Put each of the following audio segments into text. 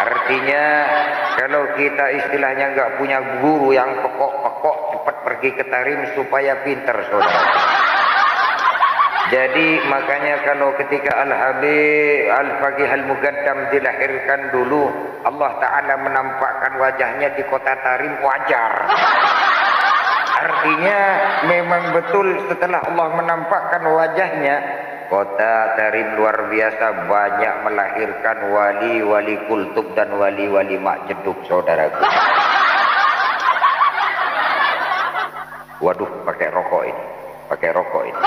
Artinya kalau kita istilahnya nggak punya guru yang pekok-pekok, cepat pergi ke tarim supaya pinter, saudara. Jadi makanya kalau ketika Al-Habib Al-Faqih Al-Muqaddam dilahirkan dulu, Allah Ta'ala menampakkan wajahnya di kota Tarim, wajar. Artinya memang betul setelah Allah menampakkan wajahnya, kota Tarim luar biasa banyak melahirkan wali-wali kultub dan wali-wali makjeduk, saudaraku. Waduh, pakai rokok ini.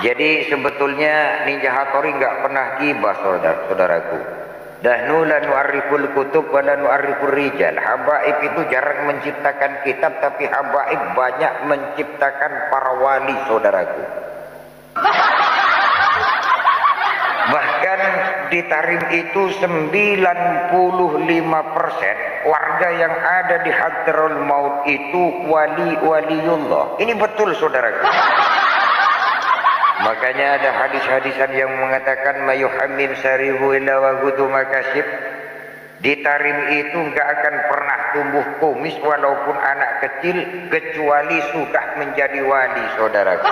Jadi sebetulnya Ninja Hattori nggak pernah gibah, saudaraku. Dahnu la nu'arriful kutub wa la nu'arrifur rijal. Habaib itu jarang menciptakan kitab, tapi habaib banyak menciptakan para wali, saudaraku. Bahkan di Tarim itu 95% warga yang ada di Hadraul Maut itu wali-waliullah. Ini betul, saudaraku. Makanya ada hadis-hadisan yang mengatakan mayuhammim sarihu illa wa gudu makasib. Di Tarim itu nggak akan pernah tumbuh kumis walaupun anak kecil kecuali sudah menjadi wali, saudaraku.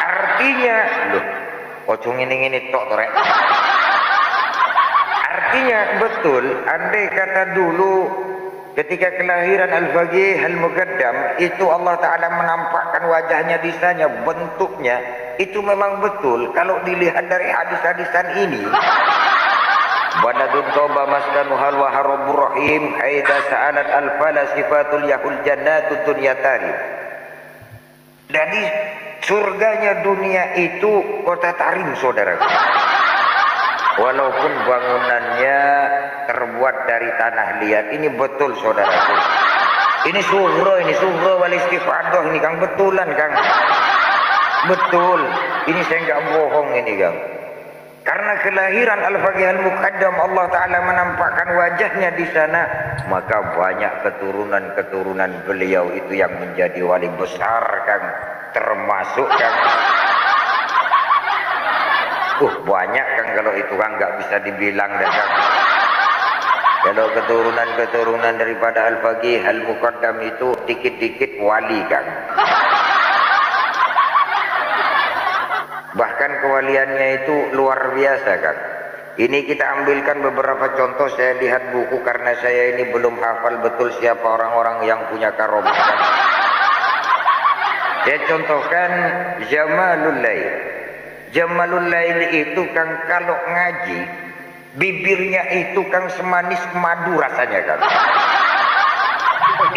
Artinya, loh, pocong ini tok torek. Artinya betul, andai kata dulu ketika kelahiran Al-Faqih Al-Muqaddam itu Allah Ta'ala menampakkan wajahnya di sana, bentuknya itu memang betul. Kalau dilihat dari hadis-hadisan ini, Baladun toba maskanuhal wa harabur rahim haida sa'alat al-fala sifatul yahul jannatu dunyatari. Jadi surganya dunia itu kota Tarim, saudara. Walaupun bangunannya terbuat dari tanah liat, ini betul, saudaraku. Ini suhro wal istifadah ini, Kang, betulan, Kang. Betul. Ini saya nggak bohong ini, Kang. Karena kelahiran Al-Faqih Al-Muqaddam Allah Ta'ala menampakkan wajahnya di sana, maka banyak keturunan-keturunan beliau itu yang menjadi wali besar, Kang. Termasuk, Kang, banyak, Kang, kalau itu, Kang, nggak bisa dibilang dah, Kang. Kalau keturunan-keturunan daripada Al-Faqih Al-Muqaddam itu dikit-dikit wali, Kang. Bahkan kewaliannya itu luar biasa, Kang. Ini kita ambilkan beberapa contoh. Saya lihat buku karena saya ini belum hafal betul siapa orang-orang yang punya karomah, Kang. Saya contohkan Jamalul Lail. Jamalul Lail itu, Kang, kalau ngaji bibirnya itu, Kang, semanis madu rasanya, Kang.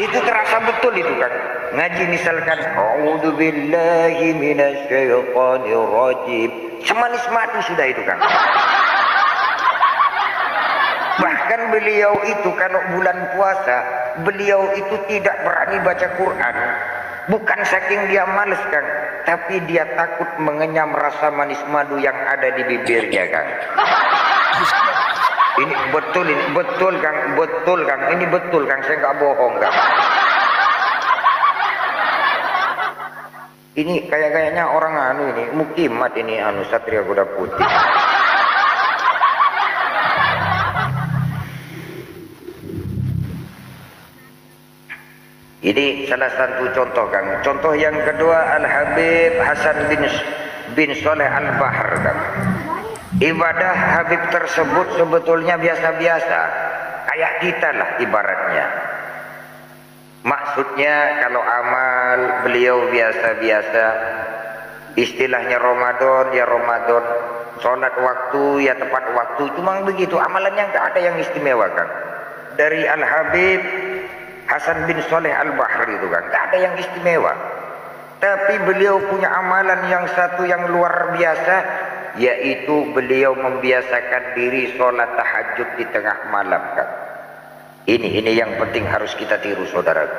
Itu terasa betul itu, Kang. Ngaji misalkan a'udzubillahi minasyaitonirrajim, semanis madu sudah itu, Kang. Bahkan beliau itu kalau bulan puasa, beliau itu tidak berani baca Quran. Bukan saking dia males, Kang, tapi dia takut mengenyam rasa manis madu yang ada di bibirnya, Kang. Ini betul, Kang, ini betul, Kang, saya nggak bohong, Kang. Ini kayaknya orang ini mukimat ini Satria Kuda Putih. Ini salah satu contoh, Kang. Contoh yang kedua, Al-Habib Hasan bin Soleh Al-Bahr, Kang. Ibadah Habib tersebut sebetulnya biasa-biasa, kayak kita lah ibaratnya. Maksudnya kalau amal beliau biasa-biasa, istilahnya Ramadan ya Ramadan, sholat waktu ya tepat waktu, cuma begitu. Amalannya nggak ada yang istimewa, Kang. Dari Al-Habib Hasan bin Soleh Al-Bahr itu, Kang, nggak ada yang istimewa. Tapi beliau punya amalan yang satu yang luar biasa, yaitu beliau membiasakan diri sholat tahajud di tengah malam, Kang. Ini yang penting harus kita tiru, saudaraku.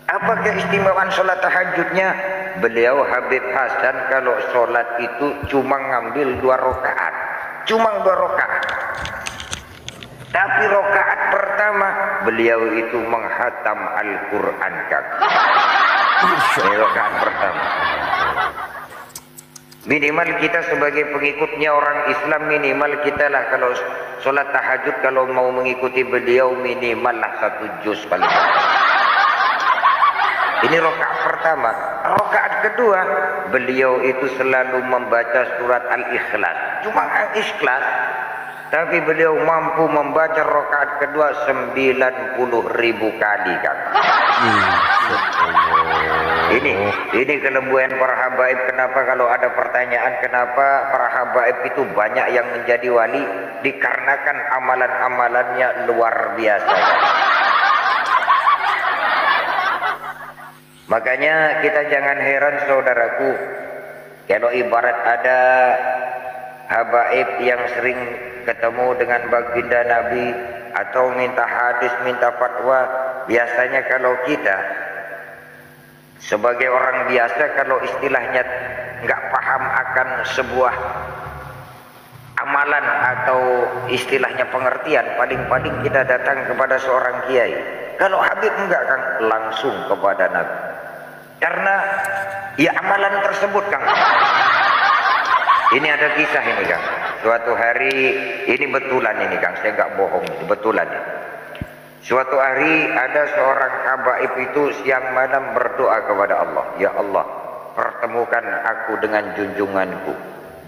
Apa keistimewaan sholat tahajudnya? Beliau Habib Hasan kalau sholat itu cuma ngambil 2 rakaat, cuma 2 rakaat. Tapi rakaat pertama beliau itu menghatam Al-Quran, Kang. Ini rakaat pertama. Minimal kita sebagai pengikutnya orang Islam, minimal kita lah kalau sholat tahajud, kalau mau mengikuti beliau minimal lah 1 juz paling. Ini rakaat pertama. Rakaat kedua, beliau itu selalu membaca surat Al-Ikhlas. Cuma Al-Ikhlas, tapi beliau mampu membaca rakaat kedua 90.000 kali kan. Ini kelebihan para habaib. Kenapa kalau ada pertanyaan kenapa para habaib itu banyak yang menjadi wali, dikarenakan amalan-amalannya luar biasa. Makanya kita jangan heran saudaraku, kalau ibarat ada habaib yang sering ketemu dengan baginda Nabi atau minta hadis, minta fatwa, biasanya kalau kita sebagai orang biasa, kalau istilahnya nggak paham akan sebuah amalan atau istilahnya pengertian, paling-paling kita datang kepada seorang kiai. Kalau Habib enggak kan, langsung kepada Nabi. Karena ya amalan tersebut Kang. Ini ada kisah ini Kang. Suatu hari, ini betulan ini Kang, saya nggak bohong, betulan ini. Suatu hari ada seorang habaib itu siang malam berdoa kepada Allah, ya Allah, pertemukan aku dengan junjunganku,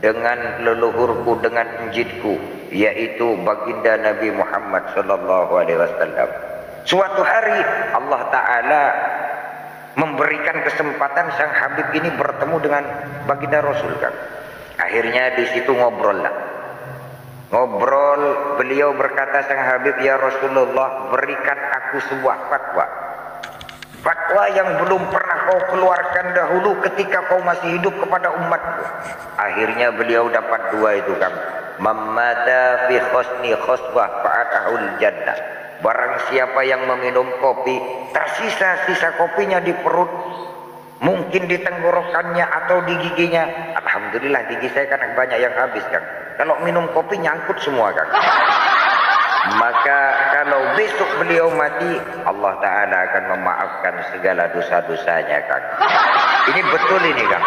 dengan leluhurku, dengan enjitku, yaitu baginda Nabi Muhammad sallallahu alaihi wasallam. Suatu hari Allah Ta'ala memberikan kesempatan sang Habib ini bertemu dengan baginda Rasul kan. Akhirnya di situ ngobrol lah. Ngobrol, beliau berkata sang Habib, ya Rasulullah, berikan aku sebuah fatwa. Fatwa yang belum pernah kau keluarkan dahulu ketika kau masih hidup kepada umatku. Akhirnya beliau dapat 2 itu kan. Mamata fi khosni khosbah fa'atahul jannah. Barang siapa yang meminum kopi, tersisa-sisa kopinya di perut, mungkin di tenggorokannya atau di giginya. Alhamdulillah gigi saya kan banyak yang habis kan. Kalau minum kopi nyangkut semua kan. Maka kalau besok beliau mati, Allah Ta'ala akan memaafkan segala dosa-dosanya kan. Ini betul ini kan.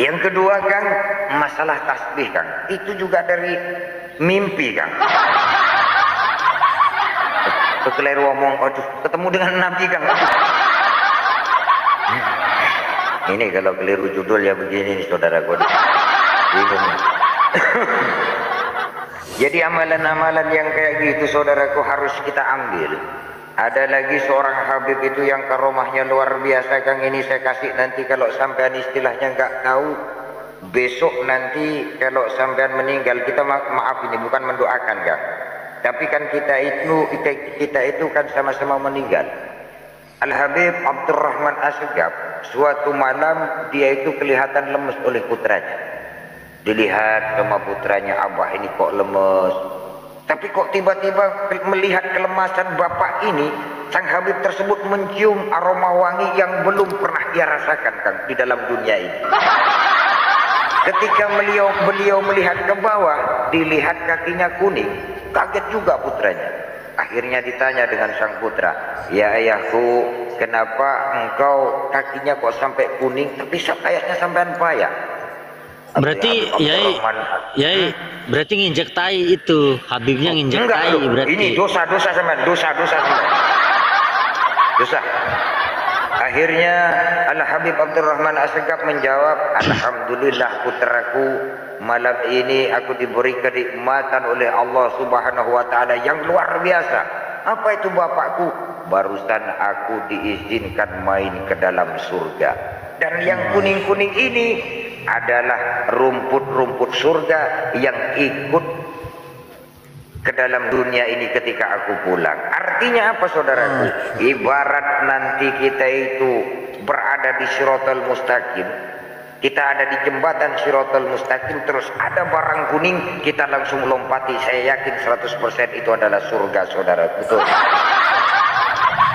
Yang kedua kan, masalah tasbih kan. Itu juga dari mimpi kan. Kekeliru ngomong, aduh, ketemu dengan Nabi kan. Ini kalau keliru judul ya begini nih saudara gue. Bingung. Jadi amalan-amalan yang kayak gitu saudaraku harus kita ambil. Ada lagi seorang Habib itu yang karomahnya luar biasa Kang. Ini saya kasih nanti kalau sampean istilahnya nggak tahu, besok nanti kalau sampean meninggal, kita maaf ini bukan mendoakan Kang, tapi kan kita itu kan sama-sama meninggal. Al-Habib Abdurrahman Asegaf, suatu malam dia itu kelihatan lemes oleh putranya. Dilihat sama putranya, abah ini kok lemes. Tapi kok tiba-tiba melihat kelemasan bapak ini, sang Habib tersebut mencium aroma wangi yang belum pernah dia rasakan Kang di dalam dunia ini. Ketika beliau melihat ke bawah, dilihat kakinya kuning, kaget juga putranya. Akhirnya ditanya dengan sang putra, ya ayahku, kenapa engkau kakinya kok sampai kuning, tapi kayaknya sampean payah. Berarti Yai, berarti nginjek tai itu, Habibnya nginjek tai berarti. Ini dosa-dosa sampean, dosa-dosa sampean. Dosa. Akhirnya Al-Habib Abdurrahman Asegaf menjawab, alhamdulillah putraku, malam ini aku diberi kenikmatan oleh Allah Subhanahu wa taala yang luar biasa. Apa itu bapakku? Barusan aku diizinkan main ke dalam surga. Dan yang kuning-kuning ini adalah rumput-rumput surga yang ikut ke dalam dunia ini ketika aku pulang. Artinya apa saudaraku? Ibarat nanti kita itu berada di Shiratal Mustaqim, kita ada di jembatan Shiratal Mustaqim, terus ada barang kuning, kita langsung lompati. Saya yakin 100% itu adalah surga saudara. Betul.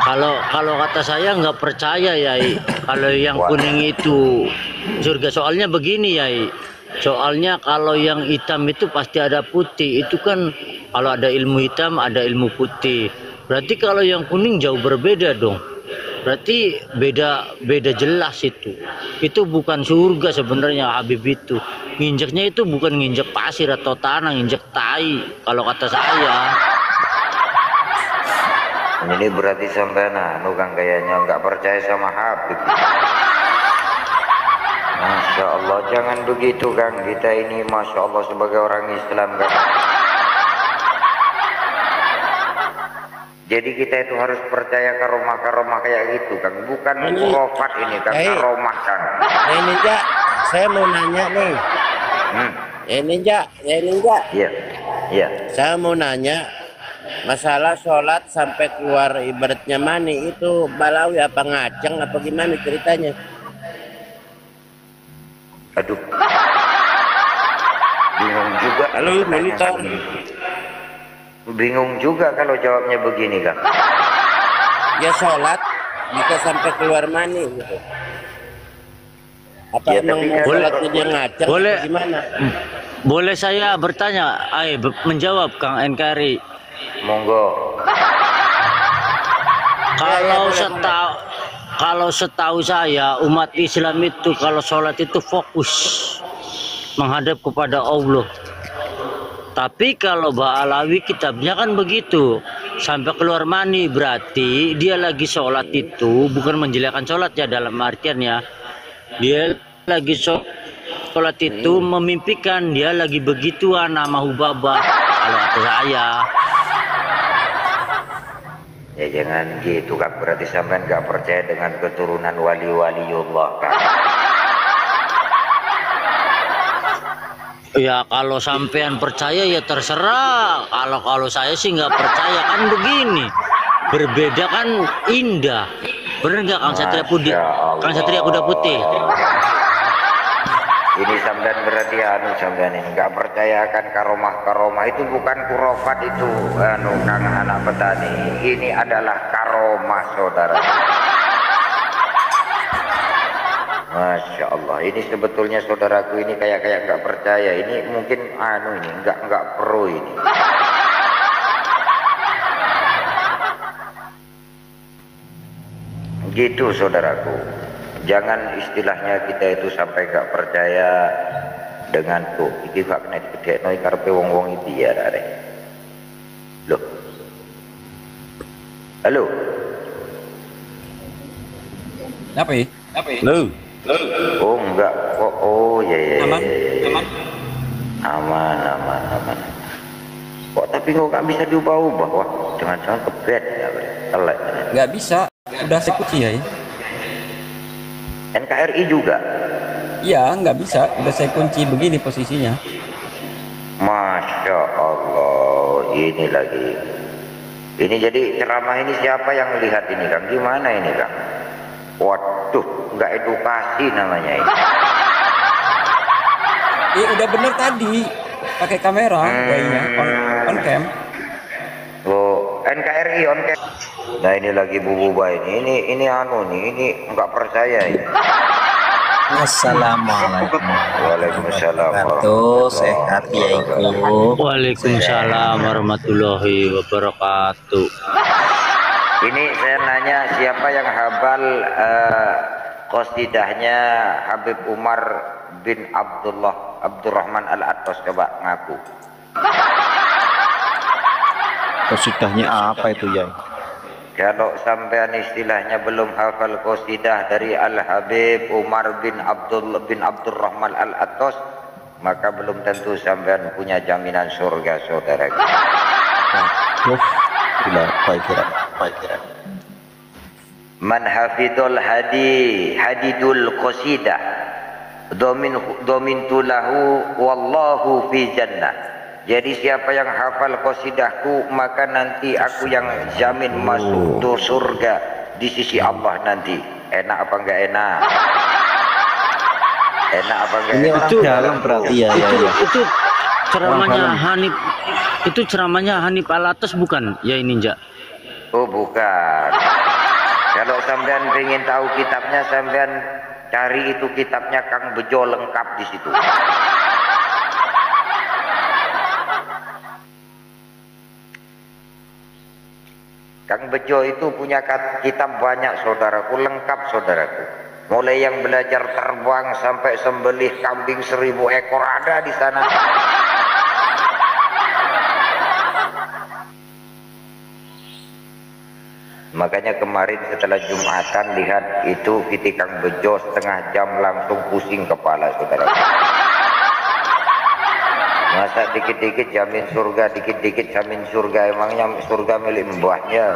Kalau kata saya nggak percaya Yai, kalau yang kuning itu surga. Soalnya begini Yai, soalnya kalau yang hitam itu pasti ada putih. Itu kan kalau ada ilmu hitam ada ilmu putih. Berarti kalau yang kuning jauh berbeda dong. Berarti beda jelas itu. Itu bukan surga sebenarnya Habib itu. Nginjeknya itu bukan nginjek pasir atau tanah, nginjek tai kalau kata saya. Ini berarti sampai anu Kang kayaknya nggak percaya sama Habib. Masya Allah, jangan begitu Kang. Kita ini Masya Allah sebagai orang Islam Kang. Jadi kita itu harus percaya karomah-karomah kayak gitu Kang. Bukan khurafat ini Kang, karomah Kang. Ninja, saya mau nanya nih. Ninja. Iya, iya. Saya mau nanya masalah sholat sampai keluar ibaratnya mani itu balawi apa ngaceng apa gimana ceritanya? Aduh. Bingung juga. Halo, monitor. Bingung juga kalau jawabnya begini Kang. Ya sholat jika sampai keluar mani gitu. Apa Ya, emang tapi mau kan- sholatnya dia ngaceng Boleh. apa gimana? Boleh saya bertanya, menjawab Kang NKRI. Monggo. Kalau setahu saya umat Islam itu kalau sholat itu fokus menghadap kepada Allah. Tapi kalau Ba'alawi kitabnya kan begitu, sampai keluar mani berarti dia lagi sholat itu bukan menjelekkan sholat ya, dalam artiannya dia lagi sholat itu memimpikan dia lagi begituan nama hubabah kalau kata saya. Ya jangan gitu Kang, berarti sampean nggak percaya dengan keturunan wali-waliullah Kang. Ya kalau sampean percaya ya terserah. Kalau saya sih nggak percaya. Kan begini, berbeda kan indah. Bener nggak Kang Satria Putih? Kang Satria Kuda Putih. Ini sampean berarti sampean ini nggak percaya akan karomah itu bukan kurofat itu Kang anak petani. Ini adalah karomah saudara. Masya Allah, ini sebetulnya saudaraku ini kayak nggak percaya. Ini mungkin ini nggak pro ini. Gitu saudaraku. Jangan istilahnya kita itu sampai nggak percaya dengan tuh. Iki gak kena digedekno karepe wong-wong iki ya arek. Loh. Halo. Apa ya? Lu. Oh enggak. Oh ya. Aman. Aman. Kok tapi kok gak bisa diubah-ubah? Wah, jangan-jangan kebet ya, telek. Nggak bisa. Udah saya kunci ya. NKRI juga. Iya, nggak bisa. Udah saya kunci begini posisinya. Masya Allah, ini lagi. Ini jadi ceramah ini siapa yang lihat ini Kang? Gimana ini Kang? Waduh, nggak edukasi namanya ini. Udah bener tadi. Pakai kamera, kayaknya on cam. Oh, NKRI on cam. Nah ini lagi bububa ini ini nggak percaya ini. Assalamualaikum Waalaikumsalam. sehat ya Ibu. Waalaikumsalam warahmatullahi wabarakatuh. Ini saya nanya siapa yang hafal qasidahnya Habib Umar bin Abdurrahman Al-Attas, coba ngaku. Qasidahnya apa itu ya? Kalau sampean istilahnya belum hafal qasidah dari Al-Habib Umar bin Abdurrahman Al-Attas, maka belum tentu sampean punya jaminan surga saudara. Gila, baik kira. Man hafidul hadidul qasidah domintu lahu wallahu fi jannah. Jadi siapa yang hafal qasidahku maka nanti aku yang jamin masuk surga di sisi Allah nanti. Enak apa enggak enak? Enak apa enggak Ini enak? orang dalam berarti ya. Itu ceramahnya Hanif. Itu ceramahnya Hanif Alatas bukan? Ya ini Ninja. Oh bukan. Kalau sampean pengen tahu kitabnya, sampean cari itu kitabnya Kang Bejo lengkap di situ. Kang Bejo itu punya kitab banyak saudaraku, lengkap saudaraku. Mulai yang belajar terbang sampai sembelih kambing 1000 ekor ada di sana. Makanya kemarin setelah Jumatan lihat itu Viti Kang Bejo setengah jam langsung pusing kepala saudaraku. Masa dikit-dikit jamin surga, dikit-dikit jamin surga, emangnya surga milik mbahnya.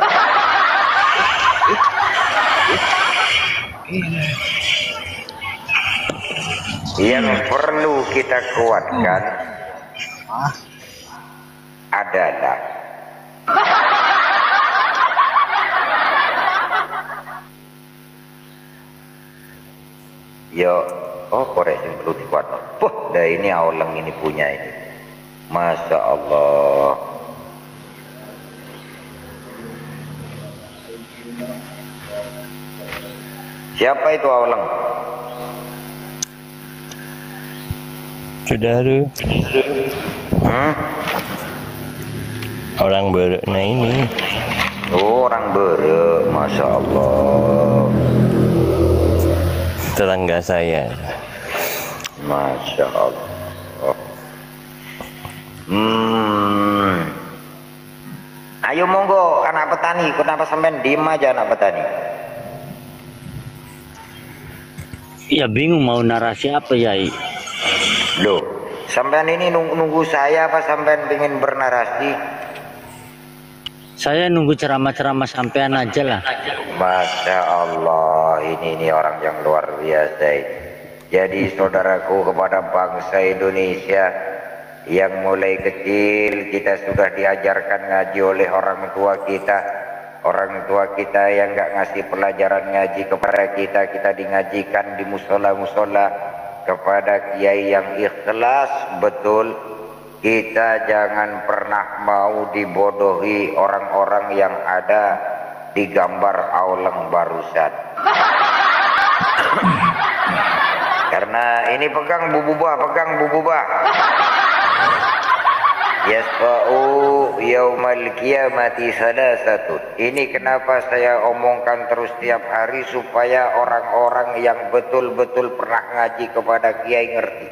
Yang perlu kita kuatkan adalah korek yang perlu dikuatkan. Dah ini awalang ini punya ini. Masya Allah. Siapa itu awalang? Saudara. Orang berekna ini. Oh, orang berek, Masya Allah. Tetangga saya. Masya Allah. Ayo monggo anak petani, kenapa sampean diem aja anak petani? Ya bingung mau narasi apa Yai. Loh, sampean ini nunggu saya apa sampean pengen bernarasi? Saya nunggu ceramah-ceramah sampean aja lah. Masya Allah, ini orang yang luar biasa. Jadi saudaraku, kepada bangsa Indonesia yang mulai kecil kita sudah diajarkan ngaji oleh orang tua kita. Orang tua kita yang nggak ngasih pelajaran ngaji kepada kita, kita dingajikan di musola-musola kepada kiai yang ikhlas betul. Kita jangan pernah mau dibodohi orang-orang yang ada di gambar auleng barusan. Karena ini pegang Bu Bubah. Yasfa'u yaumal qiyamati salasatun. Ini kenapa saya omongkan terus tiap hari supaya orang-orang yang betul-betul pernah ngaji kepada kiai ngerti.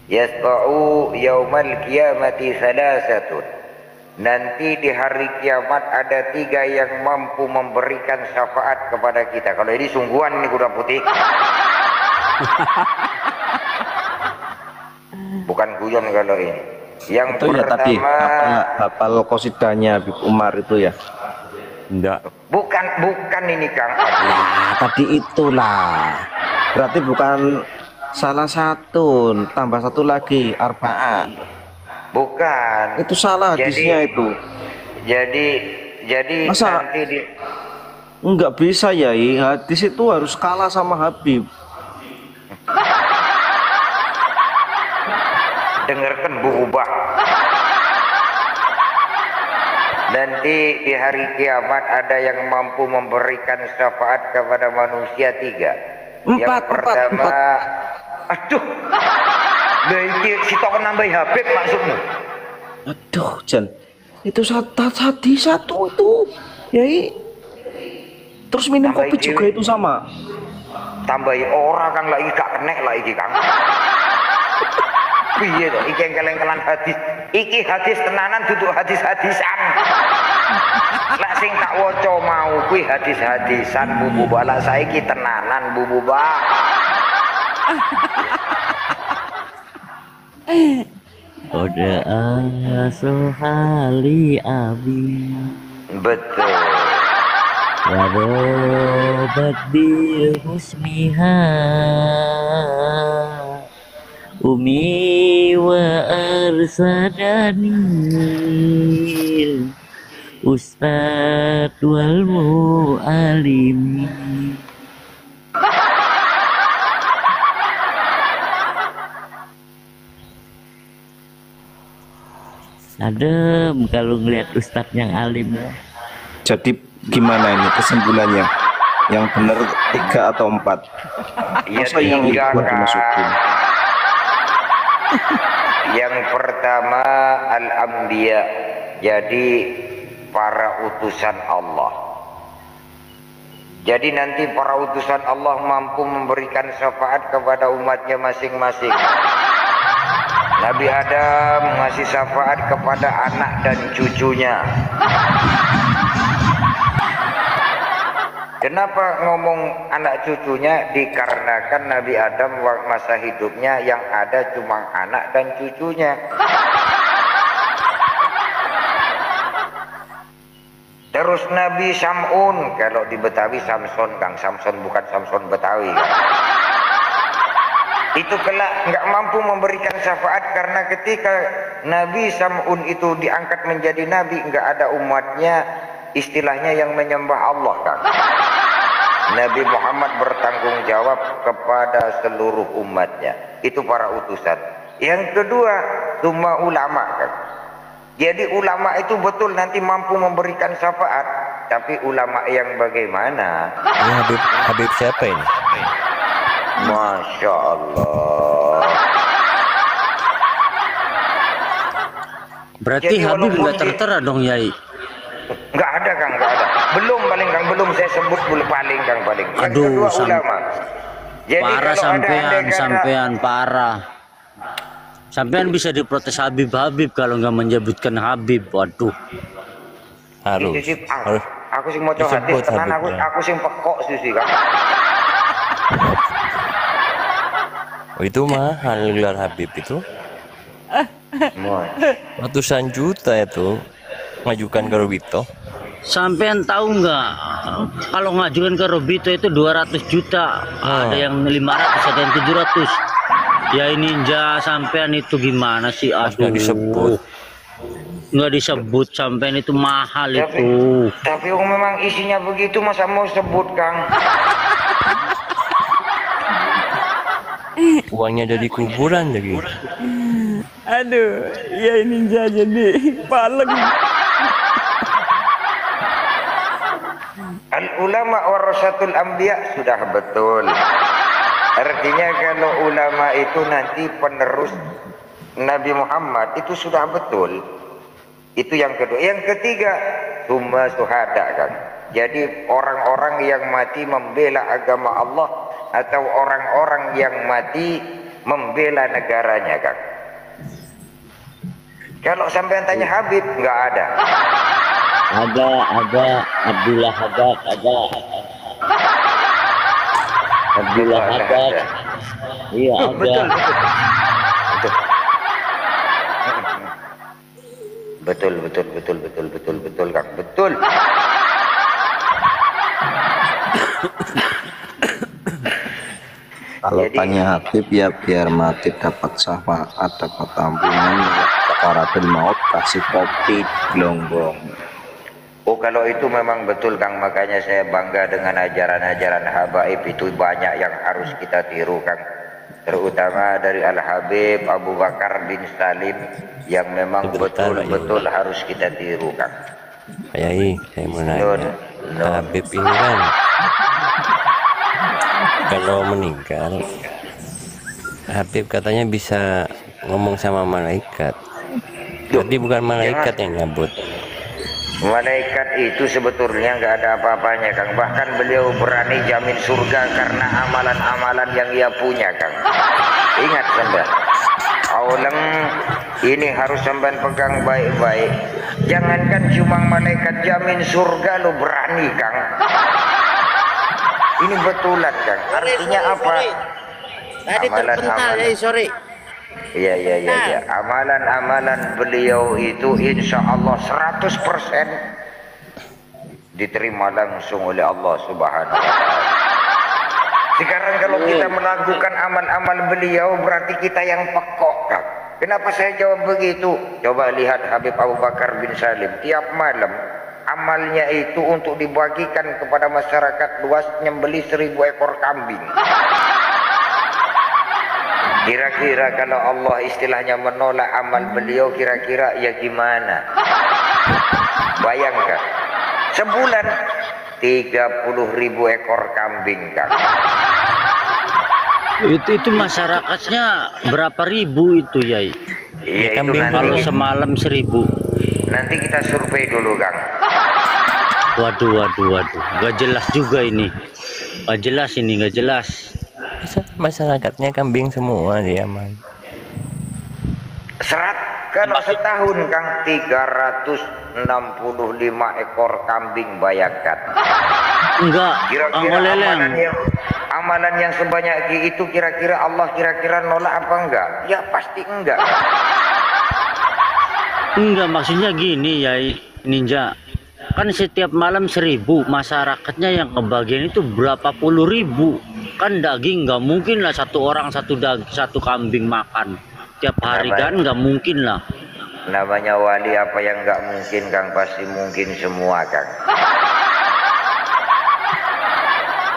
Yasfa'u yaumal qiyamati salasatun. Nanti di hari kiamat ada 3 yang mampu memberikan syafaat kepada kita. Kalau ini sungguhan ini kuda putih. Bukan guyon kalau ini. Yang Itu ya tadi pertama hafal qasidahnya Habib Umar itu ya. Enggak. bukan ini Kang. Nah, tadi itulah. Berarti bukan salah satu, tambah satu lagi arba'ah. Bukan. Itu salah hadisnya itu. Jadi Masa? nanti di Enggak bisa ya, hadis itu harus kalah sama Habib. dengarkan Bu Ubah. Nanti di hari kiamat ada yang mampu memberikan syafaat kepada manusia 3. Yang pertama, aduh, baik si toko nambah Habib maksudmu? Aduh, Jan, itu hadis satu itu, Yai. Terus minum Tambah kopi iki. juga itu sama. Tambahi orang Kang lagi gak kenek lah iki Kang. Piye to iki engkel-engkelan hadis. Iki hadis tenanan duduk hadis-hadisan. Lek sing tak waca mau kuwi hadis-hadisan Bu Buba. Lah saiki tenanan Bu Buba. Oda sohali abi. Betul. Warobat bil husniha umi wa arsadanil ustad wal mu'alimi. Adem kalau ngeliat ustadz yang alim. Jadi gimana ini kesimpulannya? Yang benar 3 atau 4? Ya Masa yang itu 3 dimasukin? Kang. Yang pertama al-anbiya. Jadi para utusan Allah. Jadi nanti para utusan Allah mampu memberikan syafaat kepada umatnya masing-masing. Nabi Adam ngasih syafaat kepada anak dan cucunya. Kenapa ngomong anak cucunya? Dikarenakan Nabi Adam masa hidupnya yang ada cuma anak dan cucunya. Terus Nabi Sam'un, kalau di Betawi Samson, Kang. Samson bukan Samson Betawi, kan? Itu kelak nggak mampu memberikan syafaat karena ketika Nabi Sam'un itu diangkat menjadi nabi, nggak ada umatnya istilahnya yang menyembah Allah, kan? Nabi Muhammad bertanggung jawab kepada seluruh umatnya. Itu para utusan. Yang kedua, cuma ulama, kan? Jadi ulama itu betul nanti mampu memberikan syafaat, tapi ulama yang bagaimana? Ini Habib siapa ini? Masya Allah. Berarti Jadi Habib walaupun nggak tertera dong, Yai? Nggak ada, Kang, nggak ada. Belum paling, Kang, belum saya sebut paling, Kang, paling. Yang Aduh, kedua ulama. Jadi Parah kalau ada andai kata- sampean parah. Sampean bisa diprotes Habib kalau nggak menyebutkan Habib. Waduh. Harus. Aku sih mau coba hadis Disebut tenan, Habibnya. aku sih pekok sih, Kang. Oh, itu mahal gelar Habib itu. Ratusan juta itu ngajukan ke Robito. Sampean tahu nggak kalau ngajukan ke Robito itu 200 juta, ada yang 500, ada yang 700. Ya ini ninja sampean itu gimana sih? Aduh, Nggak disebut. Nggak disebut, sampean itu mahal Tapi itu. memang isinya begitu, masa mau sebut, Kang? Uangnya dari kuburan lagi. Aduh, ya ini jadi paleng. Al ulama warasatul anbiya, sudah betul. Artinya kalau ulama itu nanti penerus Nabi Muhammad, itu sudah betul. Itu yang kedua. Yang ketiga, summa syuhada, kan. Jadi orang-orang yang mati membela agama Allah atau orang-orang yang mati membela negaranya, kan. Kalau sampai tanya Habib, nggak ada. Ada Abdullah Haddad, ada Abdullah Haddad. Iya, ada. Betul. Betul, Kang. Betul. Kalau Jadi- tanya Habib ya biar mati dapat syafaat, dapat ampunan, sakaratul maut kasih kopi gelonggong. Oh, kalau itu memang betul, Kang. Makanya saya bangga dengan ajaran-ajaran Habaib itu, banyak yang harus kita tiru, Kang. Terutama dari Al-Habib Abu Bakar bin Salim yang memang Sebentar, betul-betul harus kita tiru, Kang. Pak Yai, saya mau nanya. Nun. Habib ini kan kalau meninggal, Habib katanya bisa ngomong sama malaikat. Jadi bukan malaikat yang nyabut. Malaikat itu sebetulnya nggak ada apa-apanya, Kang. Bahkan beliau berani jamin surga karena amalan-amalan yang ia punya, Kang. Ingat, sampean. Auleng ini harus sampean pegang baik-baik. Jangankan cuma malaikat jamin surga, lo berani, Kang. Ini betulan, Kang. Artinya apa? Tadi terpental ya, sorry. Iya. Amalan-amalan beliau itu insya Allah 100% diterima langsung oleh Allah Subhanahu wa Ta'ala. Sekarang kalau kita melakukan amal-amal beliau, berarti kita yang pekok, Kang. Kenapa saya jawab begitu? Coba lihat Habib Abu Bakar bin Salim. Tiap malam amalnya itu untuk dibagikan kepada masyarakat luas, nyembeli 1000 ekor kambing. Kira-kira kalau Allah istilahnya menolak amal beliau, kira-kira ya gimana? Bayangkan, sebulan 30.000 ekor kambing, Kang. Itu masyarakatnya berapa ribu itu, Yai? Iya, itu Kambing nanti. Kalau semalam 1000. Nanti kita survei dulu, Kang. Waduh, nggak jelas juga ini. Nggak jelas ini, nggak jelas. Masyarakatnya kambing semua dia man. Kalau setahun, Kang, 365 ekor kambing, bayangkan. Enggak, Kang Kira-kira Leleng. amalan yang sebanyak itu kira-kira Allah kira-kira nolak apa enggak? Ya pasti enggak. Enggak, maksudnya gini ya, Ninja. Kan setiap malam 1000, masyarakatnya yang kebagian itu berapa puluh ribu. Kan daging nggak mungkin lah satu orang satu kambing makan tiap hari, kan nggak mungkin lah. Namanya wali, apa yang enggak mungkin, Kang, pasti mungkin semua, Kang.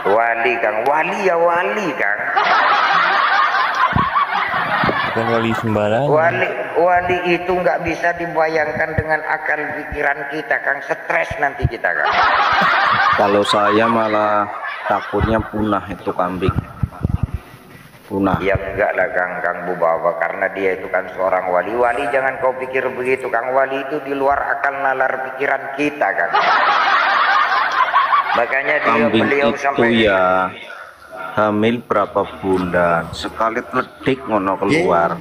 Wali, Kang, wali ya wali, Kang. Bukan wali sembarangan. Wali itu nggak bisa dibayangkan dengan akal pikiran kita, Kang. Stres nanti kita, Kang. Kalau saya malah takutnya punah itu kambing. Punah. Ya enggak lah, Kang Bubawa, karena dia itu kan seorang wali. Wali jangan kau pikir begitu, Kang. Wali itu di luar akal nalar pikiran kita, Kang. Makanya beliau itu sampai ya hamil berapa bulan sekali ledik ngono keluar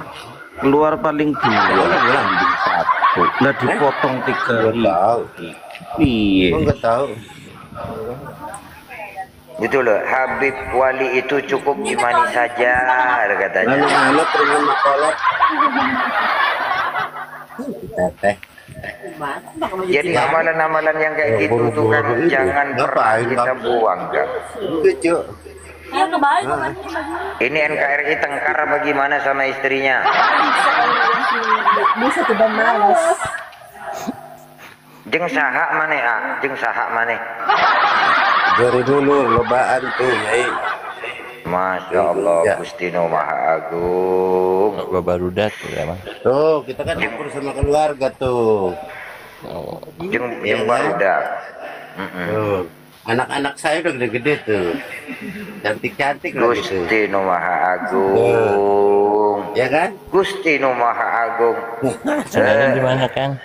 paling dua kambing satu lah dipotong 3 iya Enggak tahu. itu loh, Habib wali itu cukup imani saja, katanya. Anak-anak terima kolot. Kita teh. Jadi amalan-amalan yang kayak gitu tuh, kan, jangan pernah kita buang, Kang. Lucu. Ini NKRI tengkar bagaimana sama istrinya? Bisa tidak males. Jeng sahak maneh, jeng sahak maneh. Dari dulu lobaan tuh, Yai. Masya Allah, Gusti Nu Maha Agung. Barudak ya mah. Tuh, kita kan ukur sama keluarga tuh. Jeng barudak. Tuh. Anak-anak saya udah gede-gede tuh. Cantik-cantik loh gitu. Gusti Nu Maha Agung. Ya kan? Gusti Nu Maha Agung. Saudara di mana, Kang?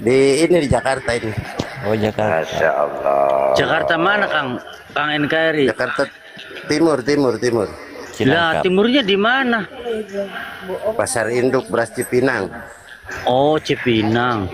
Di Jakarta ini. Oh, Jakarta. Masya Allah. Jakarta mana, Kang NKRI? Jakarta Timur. Lah, Cilangkap. timurnya di mana? Pasar Induk Beras Cipinang. Oh, Cipinang.